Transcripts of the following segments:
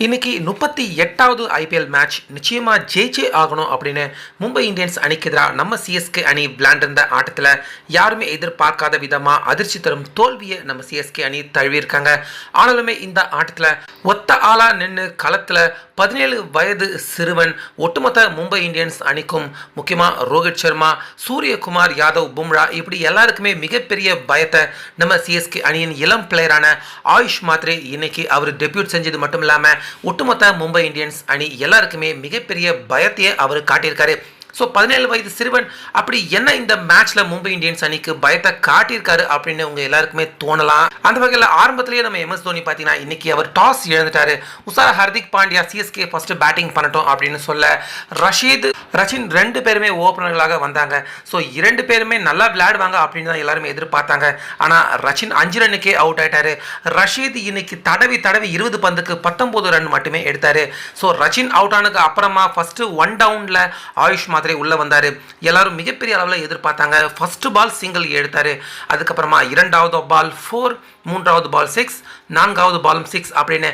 இன்னைக்கு 38வது IPL match நிச்சயமா ஜெயிச்சே ஆகணும் அப்படின்னு மும்பை இந்தியன்ஸ் அணிக்கு எதிராக நம்ம சிஎஸ்கே அணி விளையாண்டிருந்த ஆட்டத்தில் யாருமே எதிர்பார்க்காத விதமாக அதிர்ச்சி தரும் தோல்வியை நம்ம சிஎஸ்கே அணி தழுவியிருக்காங்க. ஆனாலுமே இந்த ஆட்டத்தில் ஒத்த ஆளா நின்று களத்தில் 17 வயது சிறுவன் ஒட்டுமொத்த மும்பை இந்தியன்ஸ் அணிக்கும் முக்கியமாக ரோஹித் சர்மா, சூரியகுமார் யாதவ், பும்ரா இப்படி எல்லாருக்குமே மிகப்பெரிய பயத்தை நம்ம சிஎஸ்கே அணியின் இளம் பிளேயரான ஆயுஷ் மாத்ரே இன்னைக்கு அவர் டெபியூட் செஞ்சது மட்டும் இல்லாமல் ஒட்டுமொத்த மும்பை இந்தியன்ஸ் அணி எல்லாருக்குமே மிகப்பெரிய பயத்தையே அவர் காட்டியிருக்காரு. ஸோ 17 வயது சிறுவன் அப்படி என்ன இந்த மேட்ச்ல மும்பை இந்தியன்ஸ் அணிக்கு பயத்தை காட்டியிருக்காரு அப்படின்னு உங்க எல்லாருக்குமே தோணலாம். அந்த வகையில் ஆரம்பத்திலேயே நம்ம எம்எஸ் தோனி பார்த்தீங்கன்னா இன்னைக்கு அவர் டாஸ் இழந்துட்டாரு. உஷாரா Hardik Pandya CSK first batting பண்ணட்டும் அப்படின்னு சொல்ல ரச்சின் ரெண்டு பேருமே ஓப்பனர்களாக வந்தாங்க. ஸோ இரண்டு பேருமே நல்லா விளையாடுவாங்க அப்படின்னு தான் எல்லாருமே எதிர்பார்த்தாங்க. ஆனால் ரச்சின் 5 ரன்னுக்கே அவுட் ஆயிட்டாரு. ரஷீத் இன்னைக்கு தடவி 20 பந்துக்கு 19 ரன் மட்டுமே எடுத்தாரு. ஸோ ரச்சின் அவுட் ஆனதுக்கு அப்புறமா ஃபர்ஸ்ட் 1 டவுன்ல ஆயுஷ் உள்ள வந்தாரு. எல்லாரும் மிகப்பெரிய அளவில் எதிர்பார்த்தாங்க. ஃபர்ஸ்ட் பால் சிங்கிள் எடுத்தாரு. அதுக்கப்புறமா இரண்டாவது பால் 4, மூன்றாவது பால் 6, நான்காவது பாலும் 6 அப்படின்னு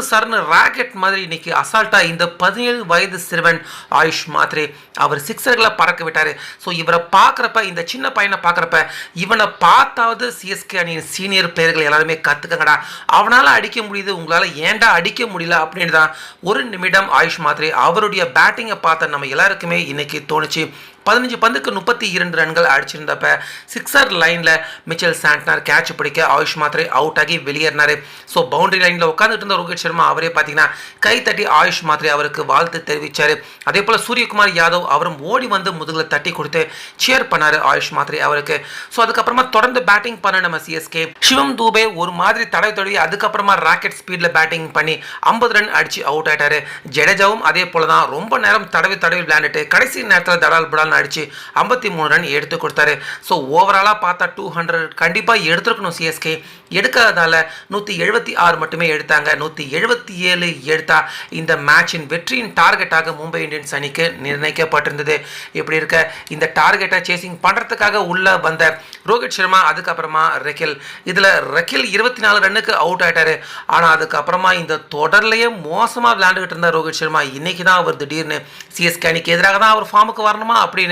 சர்னு ராக்கெட் மாதிரி இன்னைக்கு அசால்ட்டா இந்த 17 வயது சிறுவன் ஆயுஷ் மாத்ரே அவர் சிக்ஸர்களை பறக்க விட்டாரு. ஸோ இவரை பார்க்குறப்ப, இந்த சின்ன பையனை பார்க்குறப்ப இவனை பார்த்தாவது சிஎஸ்கே அணியின் சீனியர் பிளேயர்கள் எல்லாருமே கற்றுக்கங்கடா, அவனால் அடிக்க முடியுது, உங்களால் ஏன்டா அடிக்க முடியல அப்படின்னு தான் ஒரு நிமிடம் ஆயுஷ் மாத்ரே அவருடைய பேட்டிங்கை பார்த்த நம்ம எல்லாருக்குமே இன்னைக்கு தோணுச்சு. 15 பந்துக்கு 32 ரன்கள் அடிச்சிருந்தப்ப சிக்ஸர் லைனில் மிச்சல் சாண்ட்னர் கேட்ச் பிடிக்க ஆயுஷ் மாத்ரே அவுட் ஆகி வெளியேறினார். ஸோ பவுண்டரி லைனில் உட்காந்துட்டு இருந்த ரோஹித் சர்மா அவரே பார்த்தீங்கன்னா கை தட்டி ஆயுஷ் மாத்ரே அவருக்கு வாழ்த்து தெரிவித்தார். அதே போல் சூரியகுமார் யாதவ் அவரும் ஓடி வந்து முதுகில் தட்டி கொடுத்து சேர் பண்ணார் ஆயுஷ் மாத்ரே அவருக்கு. ஸோ அதுக்கப்புறமா தொடர்ந்து பேட்டிங் பண்ண நம்ம சிஎஸ்கே சிவம் தூபே ஒரு மாதிரி தடவி அதுக்கப்புறமா ராக்கெட் ஸ்பீடில் பேட்டிங் பண்ணி 50 ரன் அடிச்சு அவுட் ஆயிட்டாரு. ஜடேஜாவும் அதே போல தான் ரொம்ப நேரம் தடவி விளையாண்டுட்டு கடைசி நேரத்தில் தடால் புடால் அடிச்சு 53 ரன் எடுத்து கொடுத்தாரு. ஸோ ஓவராலாக பார்த்தா 200 கண்டிப்பாக எடுத்துருக்கணும் சிஎஸ்கே. எடுக்காததால 176 மட்டுமே எடுத்தாங்க. 177 எடுத்தா இந்த மேட்சின் வெற்றியின் டார்கெட்டாக மும்பை இந்தியன்ஸ் அணிக்கு நிர்ணயிக்கப்பட்டிருந்தது. இப்படி இருக்க இந்த டார்கெட்டை சேசிங் பண்ணுறதுக்காக உள்ள வந்த ரோஹித் சர்மா, அதுக்கப்புறமா ரக்கில், இதில் ரக்கில் 24 ரன்னுக்கு அவுட் ஆயிட்டாரு. ஆனால் அதுக்கப்புறமா இந்த தொடர்லையே மோசமாக விளையாண்டுகிட்டு இருந்த ரோஹித் சர்மா இன்னைக்கு தான் அவர் திடீர்னு சிஎஸ்கே அணிக்கு எதிராக தான் அவர் ஃபார்முக்கு வரணுமா அப்படின்னு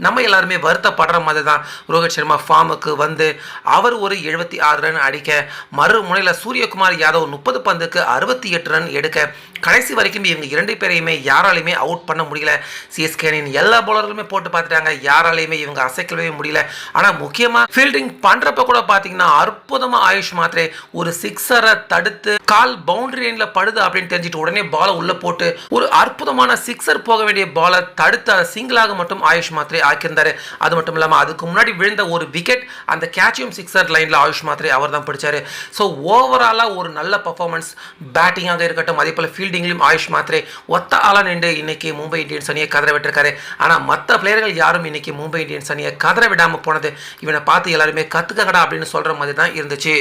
நம்ம எல்லாருமே வருத்தப்படுற மாதிரி தான் ரோஹித் சர்மா ஃபார்முக்கு வந்து அவர் ஒரு 76 ரன் அடிக்க, மறுமுனையில் சூரியகுமார் யாதவ் 30 பந்துக்கு 68 ரன் எடுக்க, கடைசி வரைக்கும் இவங்க இரண்டு பேரையுமே யாராலையுமே அவுட் பண்ண முடியல. சிஎஸ்கே அணியின் எல்லா பவுலர்களுமே போட்டு பார்த்துட்டாங்க, யாராலையுமே இவங்க அசைக்கவே முடியல. ஆனால் முக்கியமாக ஃபீல்டிங் பண்ணுறப்ப கூட பார்த்தீங்கன்னா அற்புதமாக ஆயுஷ் மாத்ரே ஒரு சிக்ஸரை தடுத்து கால் பவுண்டரி லைனில் படுது அப்படின்னு தெரிஞ்சுட்டு உடனே பாலை உள்ள போட்டு ஒரு அற்புதமான சிக்ஸர் போக வேண்டிய பாலை தடுத்து அதை சிங்கிளாக மட்டும் ஆயுஷ் மாத்ரே ஆக்கியிருந்தாரு. அது மட்டும் இல்லாமல் அதுக்கு முன்னாடி விழுந்த ஒரு விக்கெட் அந்த கேட்சியும் சிக்ஸர் லைனில் ஆயுஷ் மாத்ரே அவர் தான் பிடிச்சாரு. ஸோ ஓவராலாக ஒரு நல்ல பர்ஃபார்மன்ஸ் பேட்டிங்காக இருக்கட்டும், அதே போல் ஃபீல்டிங்லையும் ஆயுஷ் மாத்ரே ஒத்த ஆளா நின்று இன்னைக்கு மும்பை இந்தியன்ஸ் அணியை கதற விட்டுருக்காரு. ஆனால் மற்ற பிளேயர்கள் யாரும் இன்னைக்கு மும்பை இந்தியன்ஸ் அணியை கதற விடாமல் போனது இவனை பார்த்து எல்லாருமே கற்றுக்கங்கடா அப்படின்னு சொல்கிற மாதிரி தான் இருந்துச்சு.